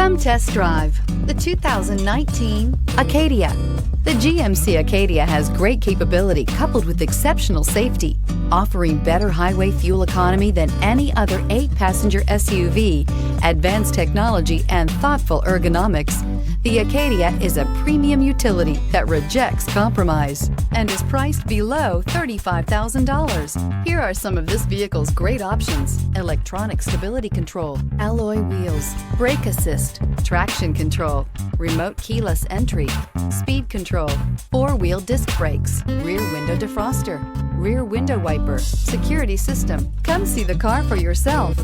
Come test drive the 2019 Acadia. The GMC Acadia has great capability coupled with exceptional safety, offering better highway fuel economy than any other 8-passenger SUV, advanced technology, and thoughtful ergonomics. The Acadia is a premium utility that rejects compromise and is priced below $35,000. Here are some of this vehicle's great options: electronic stability control, alloy wheels, brake assist, traction control, remote keyless entry, speed control, 4-wheel disc brakes, rear window defroster, rear window wiper, security system. Come see the car for yourself.